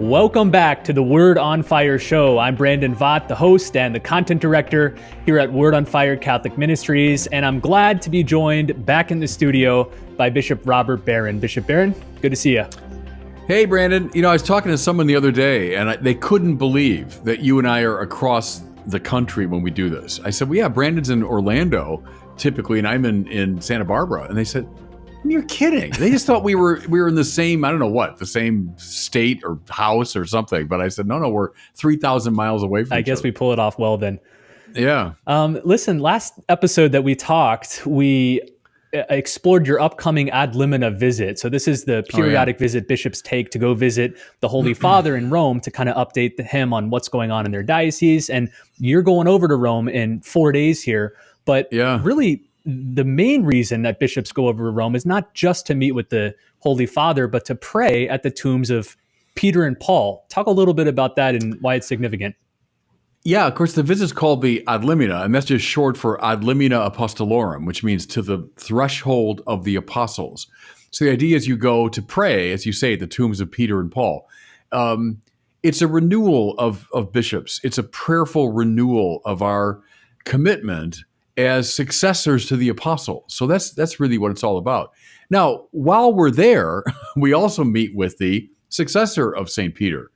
Welcome back to the Word on Fire show. I'm Brandon Vaught, the host and the content director here at Word on Fire Catholic Ministries, and I'm glad to be joined back in the studio by Bishop Robert Barron. Bishop Barron, good to see you. Hey, Brandon. I was talking to someone the other day, and they couldn't believe that you and I are across the country when we do this. I said, well, yeah, Brandon's in Orlando typically, and I'm in Santa Barbara. And they said, you're kidding. They just thought we were in the same, I don't know what, the same state or house or something. But I said, no, we're 3,000 miles away from each I guess other. we pull it off well then. Yeah. Listen, last episode that we talked, we explored your upcoming Ad Limina visit. So this is the periodic visit bishops take to go visit the Holy Father in Rome to kind of update him on what's going on in their diocese. And you're going over to Rome in 4 days here. But really, the main reason that bishops go over to Rome is not just to meet with the Holy Father, but to pray at the tombs of Peter and Paul. Talk a little bit about that and why it's significant. Yeah, of course, the visit's called the Ad Limina, and that's just short for Ad Limina Apostolorum, which means to the threshold of the apostles. So the idea is you go to pray, as you say, at the tombs of Peter and Paul. It's a renewal of bishops. It's a prayerful renewal of our commitment as successors to the apostles. So that's really what it's all about. Now, while we're there, we also meet with the successor of St. Peter.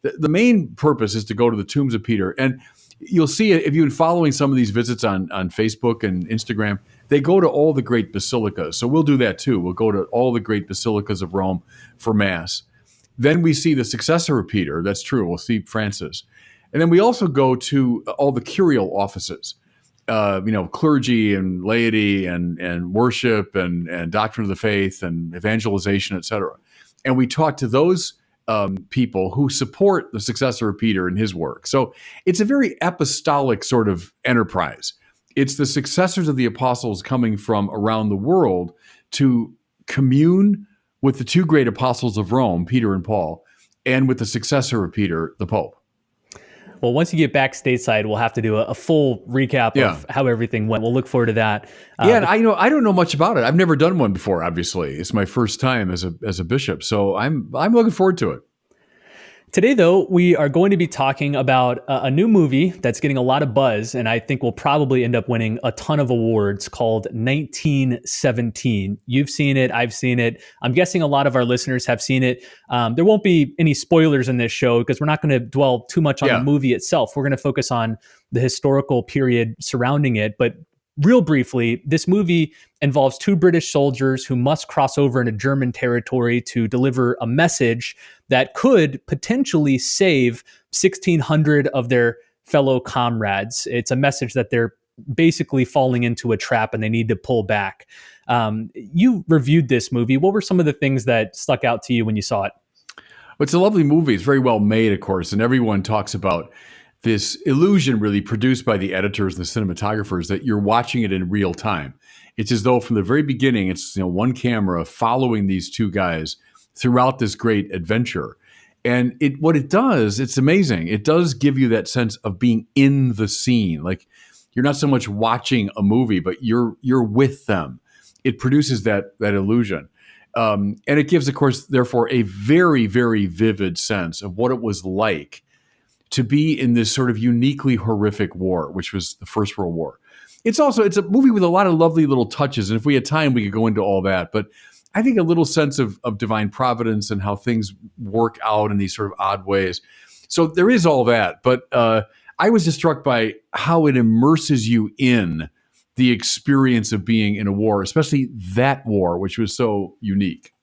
The main purpose is to go to the tombs of Peter. And you'll see it if you've been following some of these visits on Facebook and Instagram, they go to all the great basilicas. So we'll do that too. We'll go to all the great basilicas of Rome for Mass. Then we see the successor of Peter. That's true. We'll see Francis. And then we also go to all the curial offices. Clergy and laity and worship and doctrine of the faith and evangelization, et cetera. And we talk to those people who support the successor of Peter in his work. So it's a very apostolic sort of enterprise. It's the successors of the apostles coming from around the world to commune with the two great apostles of Rome, Peter and Paul, and with the successor of Peter, the Pope. Well, once you get back stateside, we'll have to do a full recap of how everything went. We'll look forward to that. And I don't know much about it. I've never done one before, obviously. It's my first time as a bishop. So I'm looking forward to it. Today, though, we are going to be talking about a new movie that's getting a lot of buzz, and I think will probably end up winning a ton of awards, called 1917. You've seen it. I've seen it. I'm guessing a lot of our listeners have seen it. There won't be any spoilers in this show because we're not going to dwell too much on the movie itself. We're going to focus on the historical period surrounding it. But real briefly, this movie involves two British soldiers who must cross over into German territory to deliver a message that could potentially save 1,600 of their fellow comrades. It's a message that they're basically falling into a trap and they need to pull back. You reviewed this movie. What were some of the things that stuck out to you when you saw it? Well, it's a lovely movie. It's very well made, of course, and everyone talks about this illusion really produced by the editors and the cinematographers that you're watching it in real time. It's as though from the very beginning, it's one camera following these two guys throughout this great adventure. And what it does, it's amazing. It does give you that sense of being in the scene. Like you're not so much watching a movie, but you're with them. It produces that illusion. And it gives, of course, therefore, a very, very vivid sense of what it was like to be in this sort of uniquely horrific war, which was the First World War. It's a movie with a lot of lovely little touches. And if we had time, we could go into all that. But I think a little sense of divine providence and how things work out in these sort of odd ways. So there is all that. But I was just struck by how it immerses you in the experience of being in a war, especially that war, which was so unique.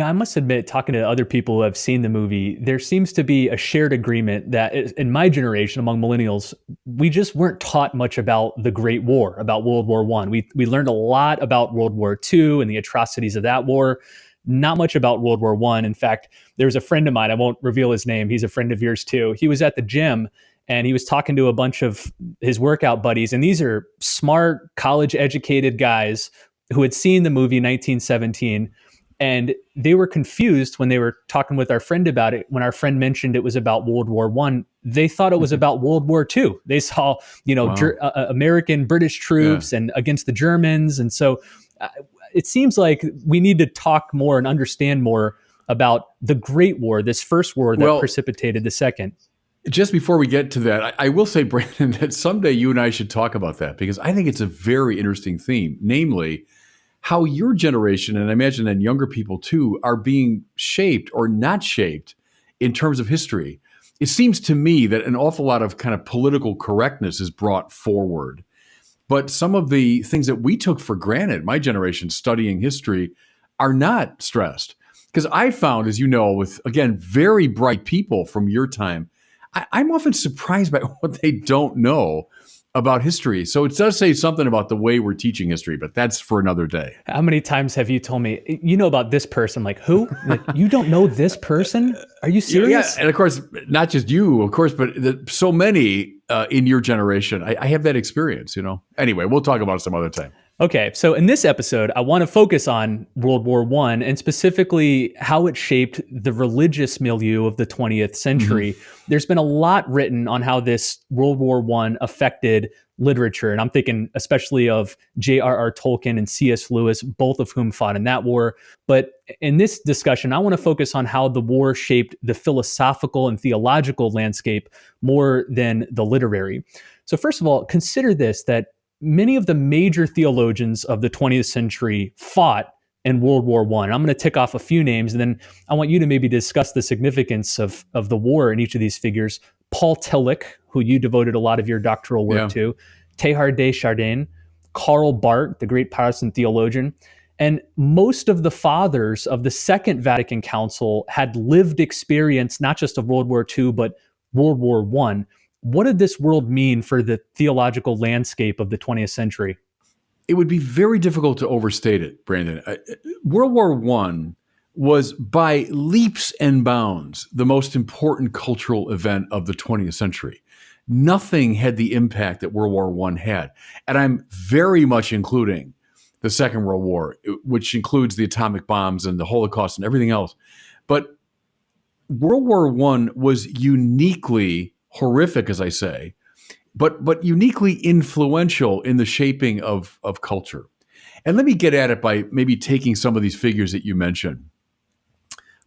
I must admit, talking to other people who have seen the movie, there seems to be a shared agreement that in my generation, among millennials, we just weren't taught much about the Great War, about World War I. We learned a lot about World War II and the atrocities of that war, not much about World War I. In fact, there's a friend of mine, I won't reveal his name, he's a friend of yours too. He was at the gym and he was talking to a bunch of his workout buddies, and these are smart, college-educated guys who had seen the movie 1917. And they were confused when they were talking with our friend about it. When our friend mentioned it was about World War I, they thought it was about World War II. They saw, American, British troops and against the Germans. And so it seems like we need to talk more and understand more about the Great War, this first war that Well, precipitated the second. just before we get to that, I will say, Brandon, that someday you and I should talk about that because I think it's a very interesting theme, namely how your generation, and I imagine then younger people too, are being shaped or not shaped in terms of history. It seems to me that an awful lot of kind of political correctness is brought forward. But some of the things that we took for granted, my generation studying history, are not stressed. Because I found, as you know, with, again, very bright people from your time, I'm often surprised by what they don't know about history. So it does say something about the way we're teaching history, but that's for another day. How many times have you told me, you know about this person? Like, who? Like, you don't know this person? Are you serious? Yeah, and of course, not just you, of course, but so many in your generation. I have that experience, you know. Anyway, we'll talk about it some other time. Okay, so in this episode, I want to focus on World War I and specifically how it shaped the religious milieu of the 20th century. There's been a lot written on how this World War I affected literature, and I'm thinking especially of J.R.R. Tolkien and C.S. Lewis, both of whom fought in that war. But in this discussion, I want to focus on how the war shaped the philosophical and theological landscape more than the literary. So first of all, consider this, that many of the major theologians of the 20th century fought in World War I. I'm going to tick off a few names, and then I want you to maybe discuss the significance of the war in each of these figures. Paul Tillich, who you devoted a lot of your doctoral work to, Teilhard de Chardin, Karl Barth, the great Protestant theologian, and most of the fathers of the Second Vatican Council had lived experience, not just of World War II, but World War I. What did this world mean for the theological landscape of the 20th century? It would be very difficult to overstate it, Brandon. World War I was by leaps and bounds the most important cultural event of the 20th century. Nothing had the impact that World War I had. And I'm very much including the Second World War, which includes the atomic bombs and the Holocaust and everything else. But World War I was uniquely horrific, as I say, but uniquely influential in the shaping of culture. And let me get at it by maybe taking some of these figures that you mentioned.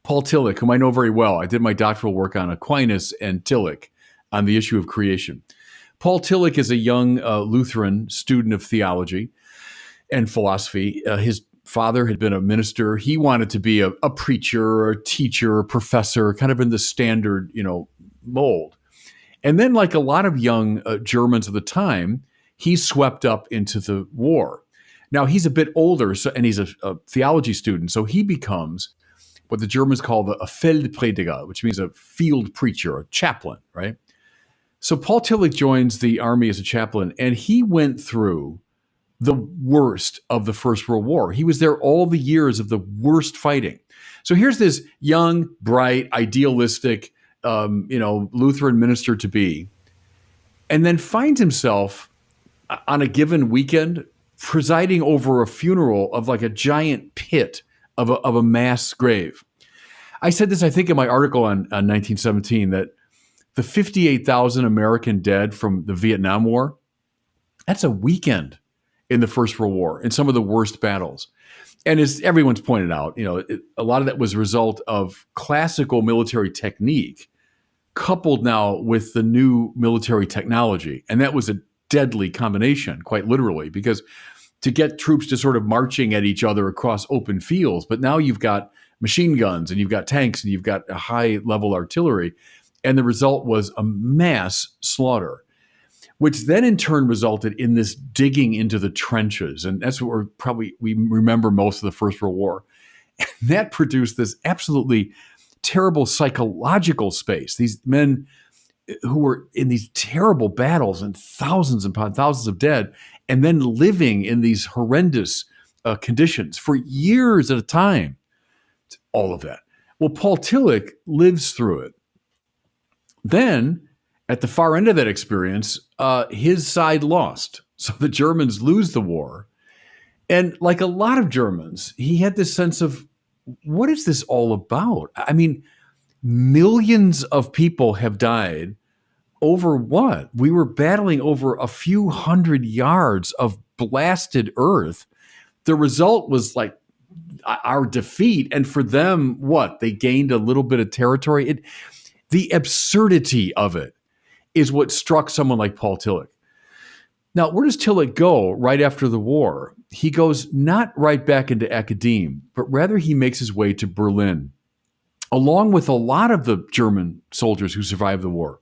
Paul Tillich, whom I know very well. I did my doctoral work on Aquinas and Tillich on the issue of creation. Paul Tillich is a young Lutheran student of theology and philosophy. His father had been a minister. He wanted to be a preacher, or a teacher, a professor, kind of in the standard, mold. And then, like a lot of young Germans of the time, he's swept up into the war. Now, he's a bit older, and he's a theology student, so he becomes what the Germans call a Feldprediger, which means a field preacher, a chaplain, right? So Paul Tillich joins the army as a chaplain, and he went through the worst of the First World War. He was there all the years of the worst fighting. So here's this young, bright, idealistic, Lutheran minister to be, and then finds himself on a given weekend presiding over a funeral of like a giant pit of a mass grave. I said this, I think, in my article on 1917, that the 58,000 American dead from the Vietnam War, that's a weekend in the First World War, in some of the worst battles. And as everyone's pointed out, a lot of that was a result of classical military technique coupled now with the new military technology. And that was a deadly combination, quite literally, because to get troops to sort of marching at each other across open fields, but now you've got machine guns and you've got tanks and you've got a high-level artillery, and the result was a mass slaughter, which then in turn resulted in this digging into the trenches. And that's what we remember most of the First World War. And that produced this absolutely terrible psychological space. These men who were in these terrible battles and thousands upon thousands of dead, and then living in these horrendous conditions for years at a time. All of that. Well, Paul Tillich lives through it. Then, at the far end of that experience, his side lost. So the Germans lose the war. And like a lot of Germans, he had this sense of, what is this all about? I mean, millions of people have died over what? We were battling over a few hundred yards of blasted earth. The result was like our defeat. And for them, what? They gained a little bit of territory. The absurdity of it is what struck someone like Paul Tillich. Now, where does Tillich go right after the war? He goes not right back into academia, but rather he makes his way to Berlin, along with a lot of the German soldiers who survived the war.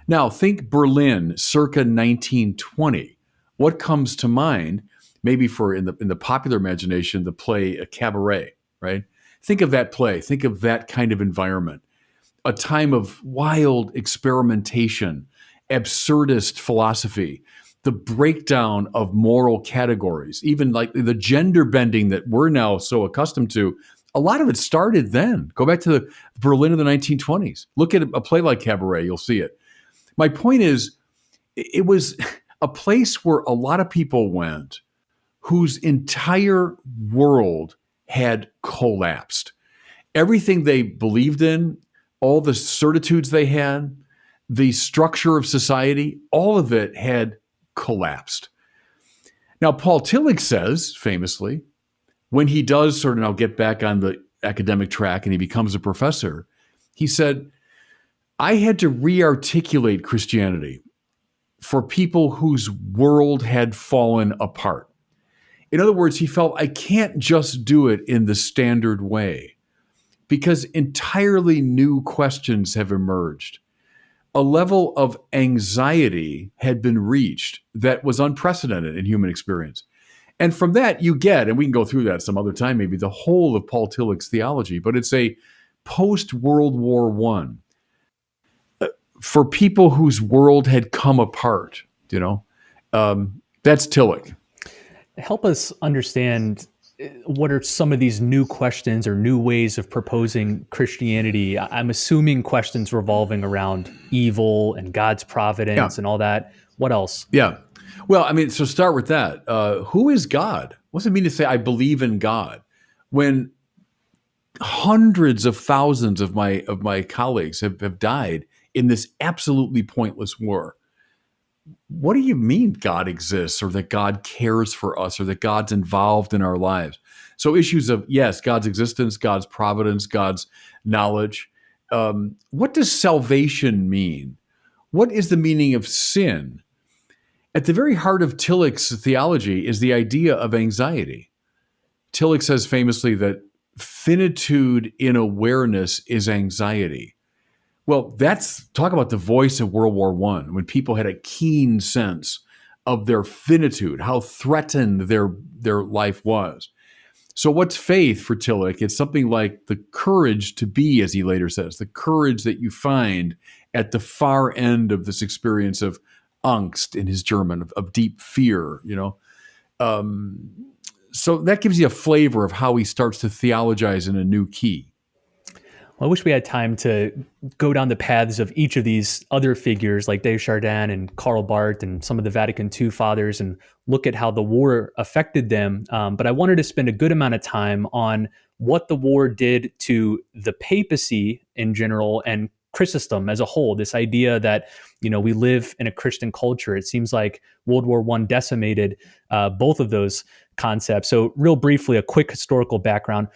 Now, think Berlin circa 1920. What comes to mind, maybe in the popular imagination, the play A Cabaret, right? Think of that play. Think of that kind of environment. A time of wild experimentation, absurdist philosophy, the breakdown of moral categories, even like the gender bending that we're now so accustomed to. A lot of it started then. Go back to the Berlin of the 1920s. Look at a play like Cabaret, you'll see it. My point is, it was a place where a lot of people went whose entire world had collapsed. Everything they believed in, all the certitudes they had, the structure of society, all of it had collapsed. Now, Paul Tillich says, famously, when he does sort of now get back on the academic track and he becomes a professor, he said, I had to re-articulate Christianity for people whose world had fallen apart. In other words, he felt, I can't just do it in the standard way because entirely new questions have emerged. A level of anxiety had been reached that was unprecedented in human experience. And from that, you get, and we can go through that some other time, maybe the whole of Paul Tillich's theology, but it's a post-World War I for people whose world had come apart, that's Tillich. Help us understand what are some of these new questions or new ways of proposing Christianity. I'm assuming questions revolving around evil and God's providence and all that. What else? Yeah. Well, so start with that. Who is God? What does it mean to say I believe in God when hundreds of thousands of my colleagues have died in this absolutely pointless war? What do you mean God exists, or that God cares for us, or that God's involved in our lives? So issues of, yes, God's existence, God's providence, God's knowledge. What does salvation mean? What is the meaning of sin? At the very heart of Tillich's theology is the idea of anxiety. Tillich says famously that finitude in awareness is anxiety. Well, talk about the voice of World War I, when people had a keen sense of their finitude, how threatened their life was. So what's faith for Tillich? It's something like the courage to be, as he later says, the courage that you find at the far end of this experience of Angst in his German, of deep fear, So that gives you a flavor of how he starts to theologize in a new key. Well, I wish we had time to go down the paths of each of these other figures like Desjardins and Karl Barth and some of the Vatican II fathers and look at how the war affected them. But I wanted to spend a good amount of time on what the war did to the papacy in general and Chrysostom as a whole. This idea that, we live in a Christian culture. It seems like World War I decimated both of those concepts. So real briefly, a quick historical background.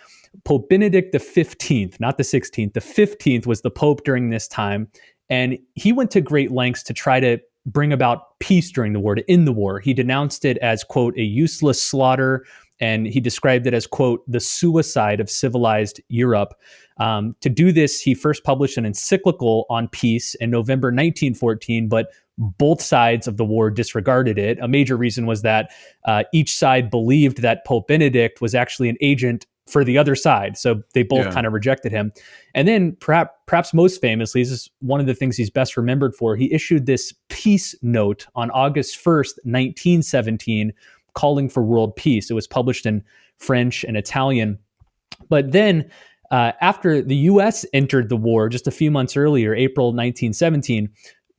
Pope Benedict XV, not the 16th, the 15th was the Pope during this time. And he went to great lengths to try to bring about peace during the war, to end the war. He denounced it as, quote, a useless slaughter. And he described it as, quote, the suicide of civilized Europe. To do this, he first published an encyclical on peace in November 1914, but both sides of the war disregarded it. A major reason was that each side believed that Pope Benedict was actually an agent for the other side. So they both kind of rejected him. And then perhaps most famously, this is one of the things he's best remembered for, he issued this peace note on August 1st, 1917, calling for world peace. It was published in French and Italian. But then after the U.S. entered the war just a few months earlier, April 1917,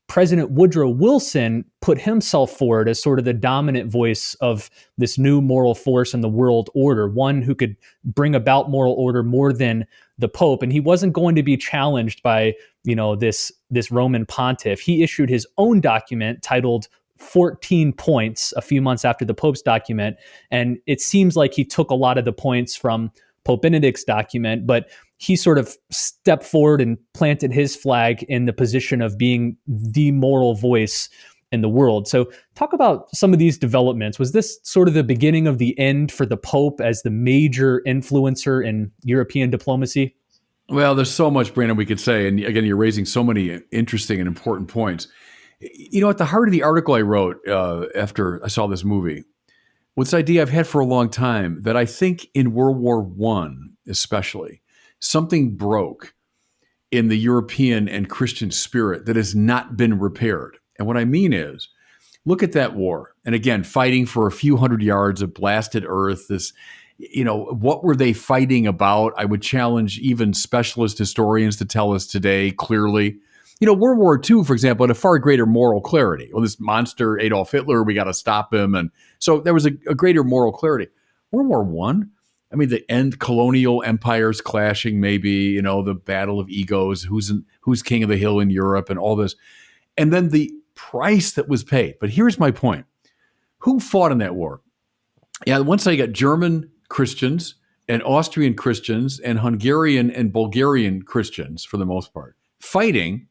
President Woodrow Wilson put himself forward as sort of the dominant voice of this new moral force in the world order, one who could bring about moral order more than the Pope. And he wasn't going to be challenged by, this Roman pontiff. He issued his own document titled 14 points a few months after the Pope's document. And it seems like he took a lot of the points from Pope Benedict's document, but he sort of stepped forward and planted his flag in the position of being the moral voice in the world. So talk about some of these developments. Was this sort of the beginning of the end for the Pope as the major influencer in European diplomacy? Well, there's so much, Brandon, we could say. And again, you're raising so many interesting and important points. At the heart of the article I wrote after I saw this movie was this idea I've had for a long time that I think in World War I, especially, something broke in the European and Christian spirit that has not been repaired. And what I mean is, look at that war. And again, fighting for a few hundred yards of blasted earth, what were they fighting about? I would challenge even specialist historians to tell us today clearly. World War II, for example, had a far greater moral clarity. Well, this monster, Adolf Hitler, we got to stop him. And so there was a greater moral clarity. World War I mean, the end colonial empires clashing, maybe, the battle of egos, who's king of the hill in Europe and all this. And then the price that was paid. But here's my point. Who fought in that war? Yeah, once I got German Christians and Austrian Christians and Hungarian and Bulgarian Christians, for the most part, fighting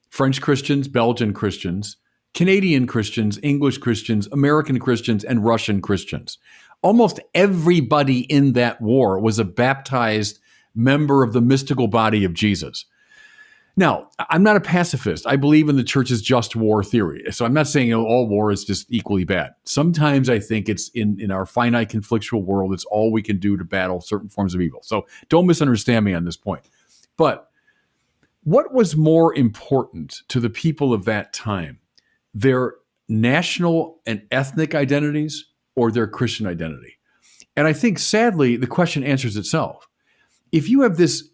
French Christians, Belgian Christians, Canadian Christians, English Christians, American Christians, and Russian Christians. Almost everybody in that war was a baptized member of the mystical body of Jesus. Now, I'm not a pacifist. I believe in the church's just war theory. So I'm not saying all war is just equally bad. Sometimes I think it's in our finite conflictual world, it's all we can do to battle certain forms of evil. So don't misunderstand me on this point. But what was more important to the people of that time? Their national and ethnic identities or their Christian identity? And I think, sadly, the question answers itself. If you have this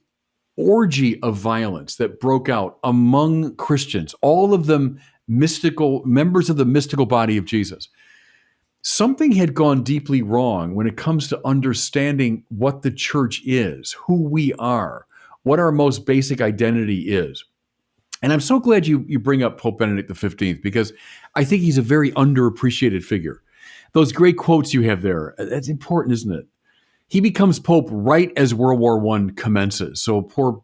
orgy of violence that broke out among Christians, all of them mystical members of the mystical body of Jesus, something had gone deeply wrong when it comes to understanding what the church is, who we are, what our most basic identity is. And I'm so glad you bring up Pope Benedict XV, because I think he's a very underappreciated figure. Those great quotes you have there, that's important, isn't it? He becomes Pope right as World War I commences. So poor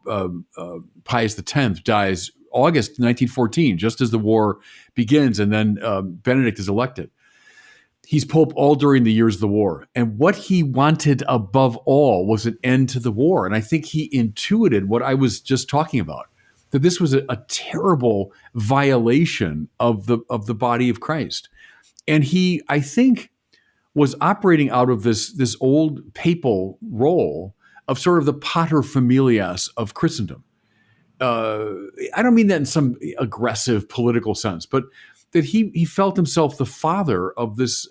Pius X dies August 1914, just as the war begins, and then Benedict is elected. He's Pope all during the years of the war. And what he wanted above all was an end to the war. And I think he intuited what I was just talking about, that this was a terrible violation of the body of Christ. And he, I think, was operating out of this old papal role of sort of the pater familias of Christendom. I don't mean that in some aggressive political sense, but that he felt himself the father of this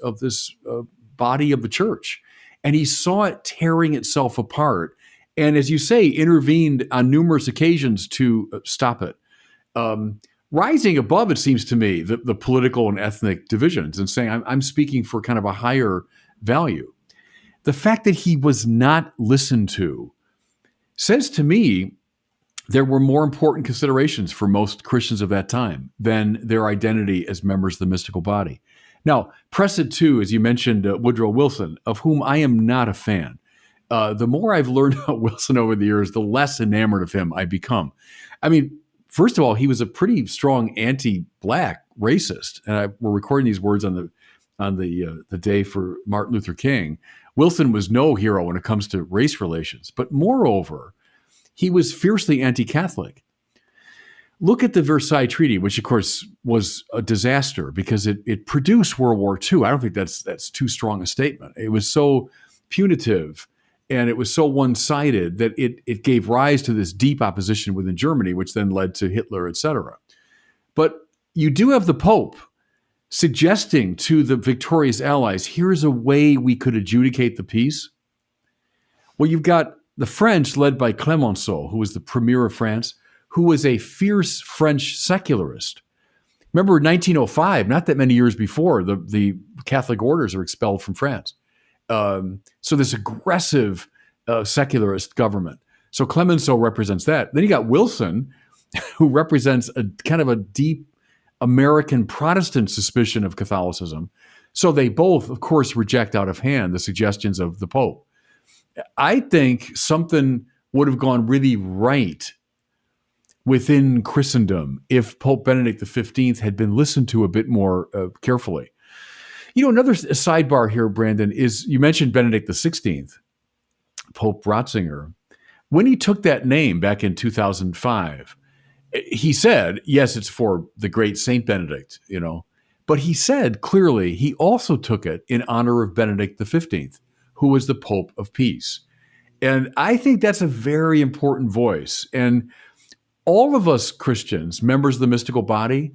body of the church, and he saw it tearing itself apart. And as you say, intervened on numerous occasions to stop it. Rising above, it seems to me, the political and ethnic divisions and saying, I'm speaking for kind of a higher value. The fact that he was not listened to says to me there were more important considerations for most Christians of that time than their identity as members of the mystical body. Now, press it too, as you mentioned, Woodrow Wilson, of whom I am not a fan. The more I've learned about Wilson over the years, the less enamored of him I become. I mean, first of all, he was a pretty strong anti-black racist, and we're recording these words on the day for Martin Luther King. Wilson was no hero when it comes to race relations, but moreover, he was fiercely anti-Catholic. Look at the Versailles Treaty, which of course was a disaster because it produced World War II. I don't think that's too strong a statement. It was so punitive and it was so one-sided that it gave rise to this deep opposition within Germany, which then led to Hitler, etc. But you do have the Pope suggesting to the victorious allies, here's a way we could adjudicate the peace. Well, you've got the French led by Clemenceau, who was the premier of France, who was a fierce French secularist. Remember 1905, not that many years before, the Catholic orders are expelled from France. So this aggressive secularist government. So Clemenceau represents that. Then you got Wilson, who represents a kind of a deep American Protestant suspicion of Catholicism. So they both, of course, reject out of hand the suggestions of the Pope. I think something would have gone really right within Christendom if Pope Benedict XV had been listened to a bit more carefully. Another sidebar here, Brandon, is you mentioned Benedict XVI, Pope Ratzinger. When he took that name back in 2005, he said, yes, it's for the great Saint Benedict, but he said clearly he also took it in honor of Benedict XV, who was the Pope of Peace. And I think that's a very important voice. And all of us Christians, members of the mystical body,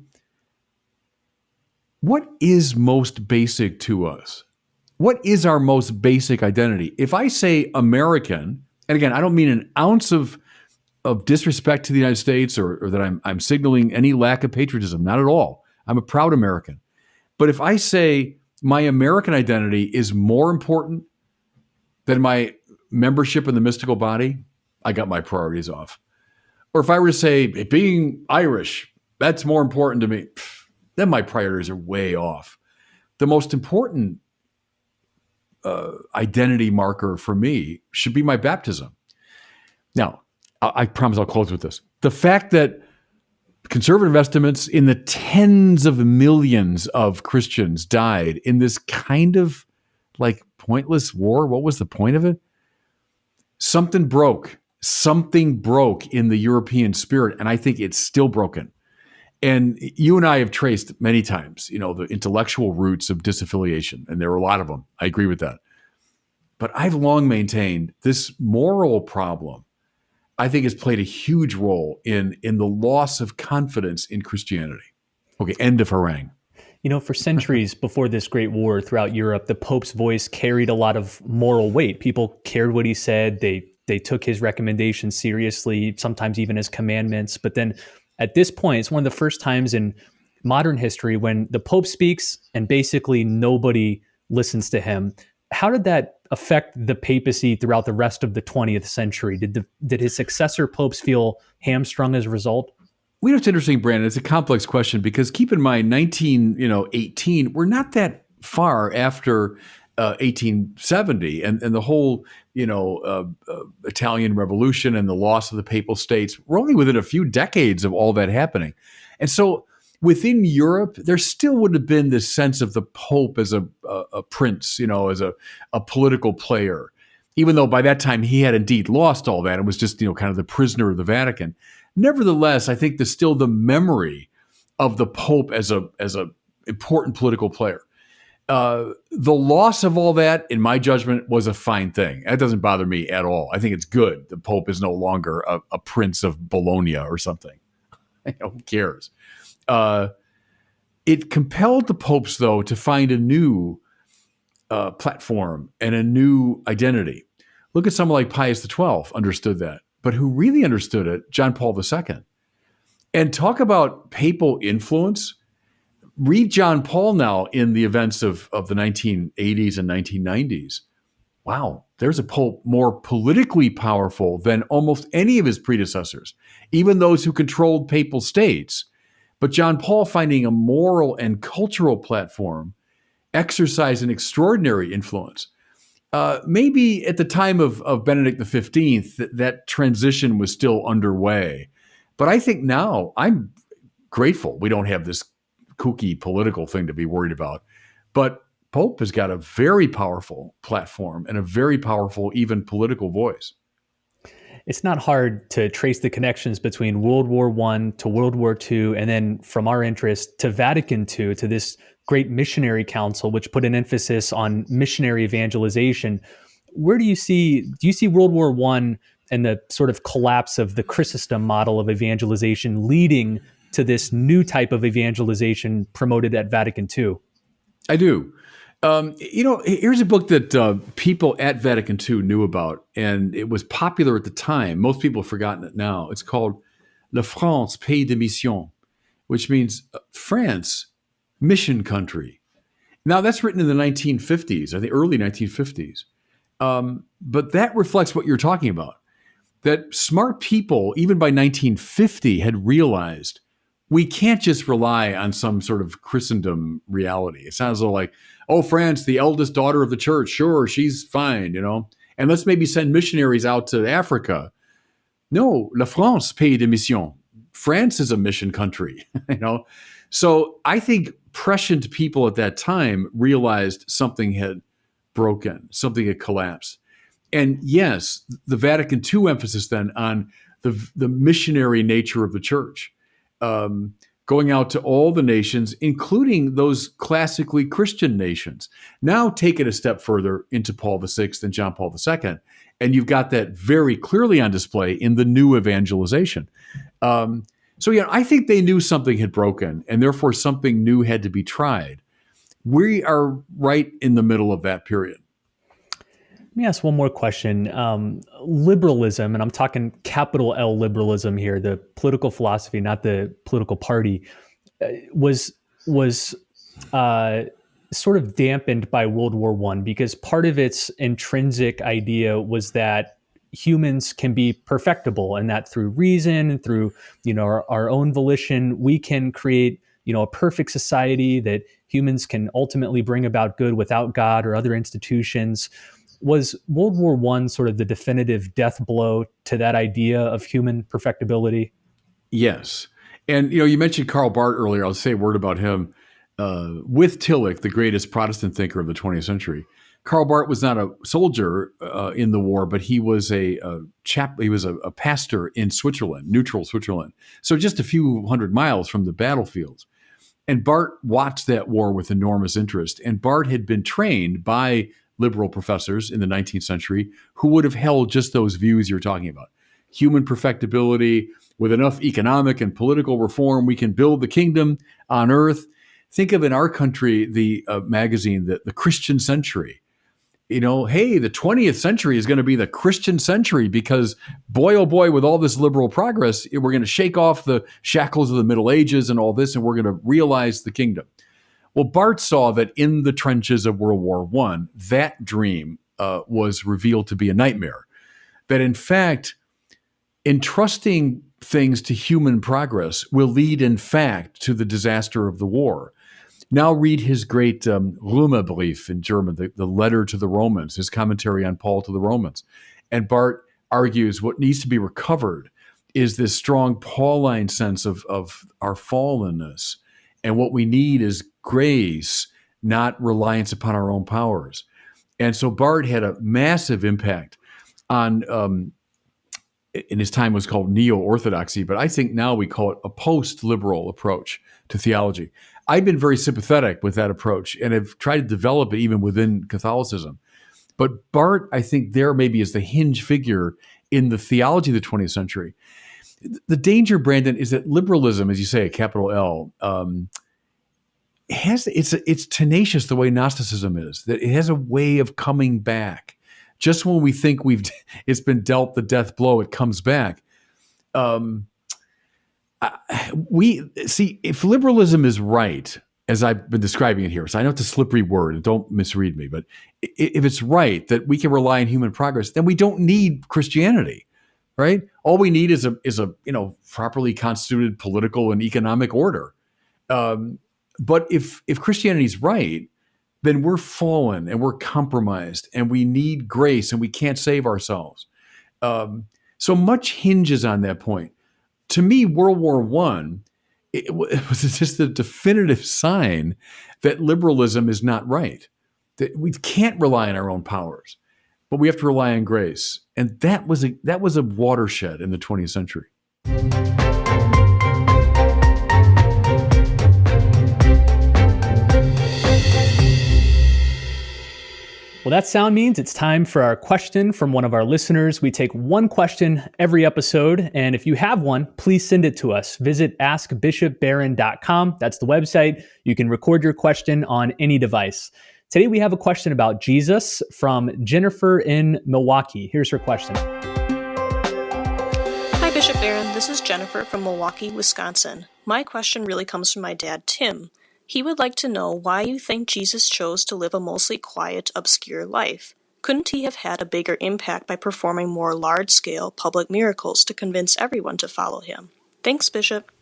what is most basic to us? What is our most basic identity? If I say American, and again, I don't mean an ounce of disrespect to the United States or that I'm signaling any lack of patriotism, not at all. I'm a proud American. But if I say my American identity is more important than my membership in the mystical body, I got my priorities off. Or if I were to say being Irish, that's more important to me, then my priorities are way off. The most important identity marker for me should be my baptism. Now, I promise I'll close with this. The fact that conservative estimates in the tens of millions of Christians died in this kind of like pointless war. What was the point of it? Something broke. Something broke in the European spirit, and I think it's still broken. And you and I have traced many times, the intellectual roots of disaffiliation, and there are a lot of them. I agree with that. But I've long maintained this moral problem, I think, has played a huge role in the loss of confidence in Christianity. Okay, end of harangue. For centuries before this great war throughout Europe, the Pope's voice carried a lot of moral weight. People cared what he said. They took his recommendations seriously, sometimes even his commandments. But then at this point, it's one of the first times in modern history when the Pope speaks and basically nobody listens to him. How did that affect the papacy throughout the rest of the 20th century? Did his successor popes feel hamstrung as a result? It's interesting, Brandon. It's a complex question because keep in mind, 18, we're not that far after 1870 and the whole, Italian Revolution and the loss of the Papal States. We're only within a few decades of all that happening. And so within Europe, there still would have been this sense of the Pope as a prince, as a political player, even though by that time he had indeed lost all that and was just, kind of the prisoner of the Vatican. Nevertheless, I think there's still the memory of the Pope as a important political player. The loss of all that, in my judgment, was a fine thing. That doesn't bother me at all. I think it's good. The Pope is no longer a prince of Bologna or something. Who cares? It compelled the popes, though, to find a new platform and a new identity. Look at someone like Pius XII understood that. But who really understood it, John Paul II. And talk about papal influence. Read John Paul now in the events of the 1980s and 1990s. Wow, there's a pope more politically powerful than almost any of his predecessors, even those who controlled papal states. But John Paul finding a moral and cultural platform exercised an extraordinary influence. Maybe at the time of Benedict XV, that transition was still underway. But I think now I'm grateful we don't have this kooky political thing to be worried about. But Pope has got a very powerful platform and a very powerful, even political voice. It's not hard to trace the connections between World War I to World War II, and then from our interest to Vatican II, to this great missionary council, which put an emphasis on missionary evangelization. Where do you see World War I and the sort of collapse of the Chrysostom model of evangelization leading to this new type of evangelization promoted at Vatican II? I do. Here's a book that people at Vatican II knew about, and it was popular at the time. Most people have forgotten it now. It's called La France, Pays de Mission, which means France, mission country. Now, that's written in the 1950s, or the early 1950s. But that reflects what you're talking about, that smart people, even by 1950, had realized we can't just rely on some sort of Christendom reality. It sounds like, oh, France, the eldest daughter of the church, sure, she's fine, and let's maybe send missionaries out to Africa. No, la France, pays de mission. France is a mission country, So I think prescient people at that time realized something had broken, something had collapsed. And yes, the Vatican II emphasis then on the missionary nature of the church, going out to all the nations, including those classically Christian nations. Now take it a step further into Paul VI and John Paul II, and you've got that very clearly on display in the new evangelization. I think they knew something had broken, and therefore something new had to be tried. We are right in the middle of that period. Let me ask one more question. Liberalism, and I'm talking capital L liberalism here, the political philosophy, not the political party, was sort of dampened by World War I, because part of its intrinsic idea was that humans can be perfectible, and that through reason and through our own volition, we can create a perfect society, that humans can ultimately bring about good without God or other institutions. Was World War I sort of the definitive death blow to that idea of human perfectibility? Yes. And, you mentioned Karl Barth earlier. I'll say a word about him. With Tillich, the greatest Protestant thinker of the 20th century, Karl Barth was not a soldier in the war, but he was a pastor in Switzerland, neutral Switzerland. So just a few hundred miles from the battlefields. And Barth watched that war with enormous interest. And Barth had been trained by liberal professors in the 19th century who would have held just those views you're talking about. Human perfectibility, with enough economic and political reform, we can build the kingdom on earth. Think of in our country, the magazine, the Christian Century. Hey, the 20th century is going to be the Christian century because, boy, oh boy, with all this liberal progress, we're going to shake off the shackles of the Middle Ages and all this, and we're going to realize the kingdom. Well, Barth saw that in the trenches of World War I, that dream was revealed to be a nightmare. That in fact, entrusting things to human progress will lead, in fact, to the disaster of the war. Now read his great Römerbrief in German, the letter to the Romans, his commentary on Paul to the Romans. And Barth argues what needs to be recovered is this strong Pauline sense of our fallenness. And what we need is grace, not reliance upon our own powers. And so Barth had a massive impact on, in his time was called neo-orthodoxy, but I think now we call it a post-liberal approach to theology. I've been very sympathetic with that approach and have tried to develop it even within Catholicism. But Barth, I think there maybe is the hinge figure in the theology of the 20th century. The danger, Brandon, is that liberalism, as you say, capital L, it's tenacious the way Gnosticism is, that it has a way of coming back. Just when we think it's been dealt the death blow, it comes back. We see, if liberalism is right, as I've been describing it here, so I know it's a slippery word, and don't misread me, but if it's right that we can rely on human progress, then we don't need Christianity, right? All we need is a properly constituted political and economic order. But if Christianity is right, then we're fallen and we're compromised and we need grace and we can't save ourselves. So much hinges on that point. To me, World War I, it was just the definitive sign that liberalism is not right, that we can't rely on our own powers, but we have to rely on grace. And that was a watershed in the 20th century. Well, that sound means it's time for our question from one of our listeners. We take one question every episode, and if you have one, please send it to us. Visit askbishopbarron.com. That's the website. You can record your question on any device. Today, we have a question about Jesus from Jennifer in Milwaukee. Here's her question. Hi, Bishop Barron. This is Jennifer from Milwaukee, Wisconsin. My question really comes from my dad, Tim. He would like to know why you think Jesus chose to live a mostly quiet, obscure life. Couldn't he have had a bigger impact by performing more large-scale public miracles to convince everyone to follow him? Thanks, Bishop.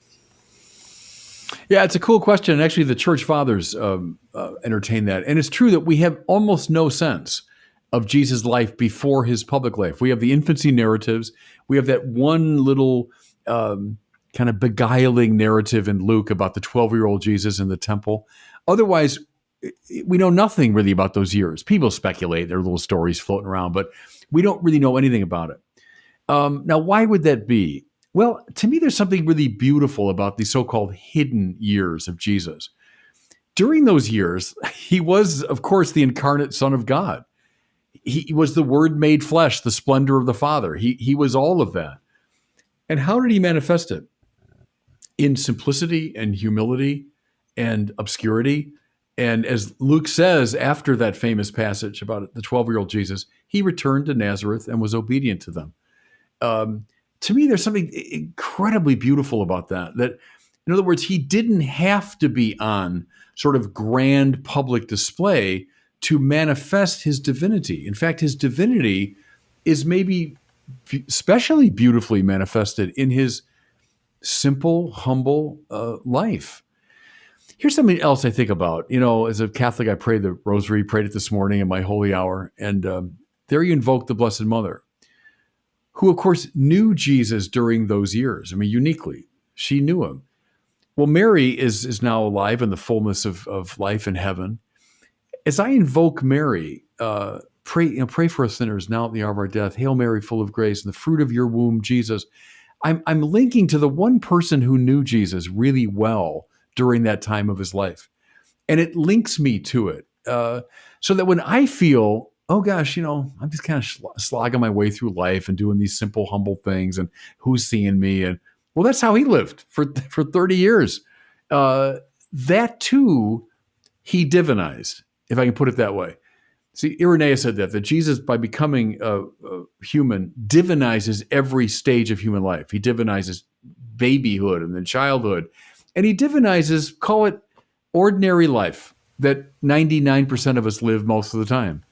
Yeah, it's a cool question. And actually, the church fathers entertain that. And it's true that we have almost no sense of Jesus' life before his public life. We have the infancy narratives. We have that one little kind of beguiling narrative in Luke about the 12-year-old Jesus in the temple. Otherwise, we know nothing really about those years. People speculate. There are little stories floating around, but we don't really know anything about it. Now, why would that be? Well, to me, there's something really beautiful about the so-called hidden years of Jesus. During those years, he was, of course, the incarnate Son of God. He was the Word made flesh, the splendor of the Father. He was all of that. And how did he manifest it? In simplicity and humility and obscurity. And as Luke says, after that famous passage about the 12-year-old Jesus, he returned to Nazareth and was obedient to them. To me, there's something incredibly beautiful about that. That, in other words, he didn't have to be on sort of grand public display to manifest his divinity. In fact, his divinity is maybe especially beautifully manifested in his simple, humble life. Here's something else I think about. You know, as a Catholic, I prayed the rosary, prayed it this morning in my holy hour, and there you invoke the Blessed Mother, who, of course, knew Jesus during those years. I mean, uniquely, she knew him. Well, Mary is now alive in the fullness of life in heaven. As I invoke Mary, pray for us sinners now at the hour of our death. Hail Mary, full of grace, and the fruit of your womb, Jesus. I'm linking to the one person who knew Jesus really well during that time of his life. And it links me to it. So that when I feel, oh gosh, you know, I'm just kind of slogging my way through life and doing these simple, humble things, and who's seeing me? And well, that's how he lived for 30 years. That too, he divinized, if I can put it that way. See, Irenaeus said that Jesus, by becoming human, divinizes every stage of human life. He divinizes babyhood and then childhood. And he divinizes, call it ordinary life, that 99% of us live most of the time.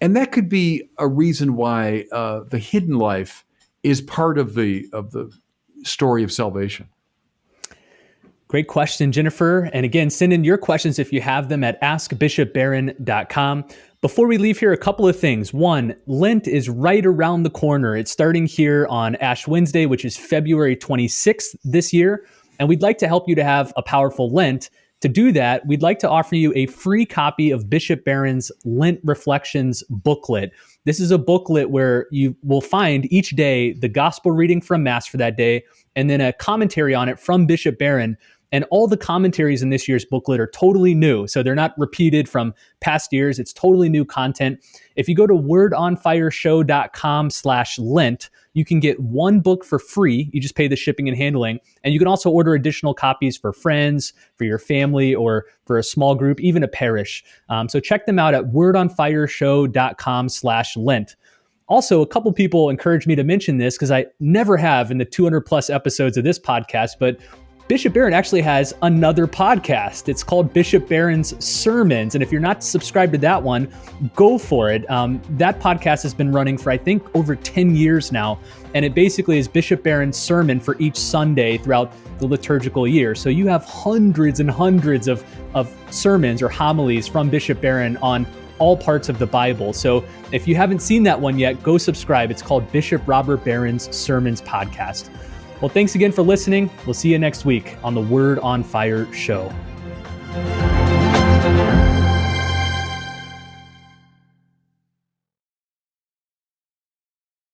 And that could be a reason why the hidden life is part of the story of salvation. Great question, Jennifer. And again, send in your questions if you have them at askbishopbarron.com. Before we leave here, a couple of things. One, Lent is right around the corner. It's starting here on Ash Wednesday, which is February 26th this year. And we'd like to help you to have a powerful Lent. To do that, we'd like to offer you a free copy of Bishop Barron's Lent Reflections booklet. This is a booklet where you will find each day the gospel reading from Mass for that day, and then a commentary on it from Bishop Barron. And all the commentaries in this year's booklet are totally new. So they're not repeated from past years. It's totally new content. If you go to wordonfireshow.com/Lent, you can get one book for free. You just pay the shipping and handling. And you can also order additional copies for friends, for your family, or for a small group, even a parish. So check them out at wordonfireshow.com/Lent. Also, a couple people encouraged me to mention this because I never have in the 200 plus episodes of this podcast, but Bishop Barron actually has another podcast. It's called Bishop Barron's Sermons. And if you're not subscribed to that one, go for it. That podcast has been running for, I think, over 10 years now. And it basically is Bishop Barron's sermon for each Sunday throughout the liturgical year. So you have hundreds and hundreds of sermons or homilies from Bishop Barron on all parts of the Bible. So if you haven't seen that one yet, go subscribe. It's called Bishop Robert Barron's Sermons Podcast. Well, thanks again for listening. We'll see you next week on the Word on Fire show.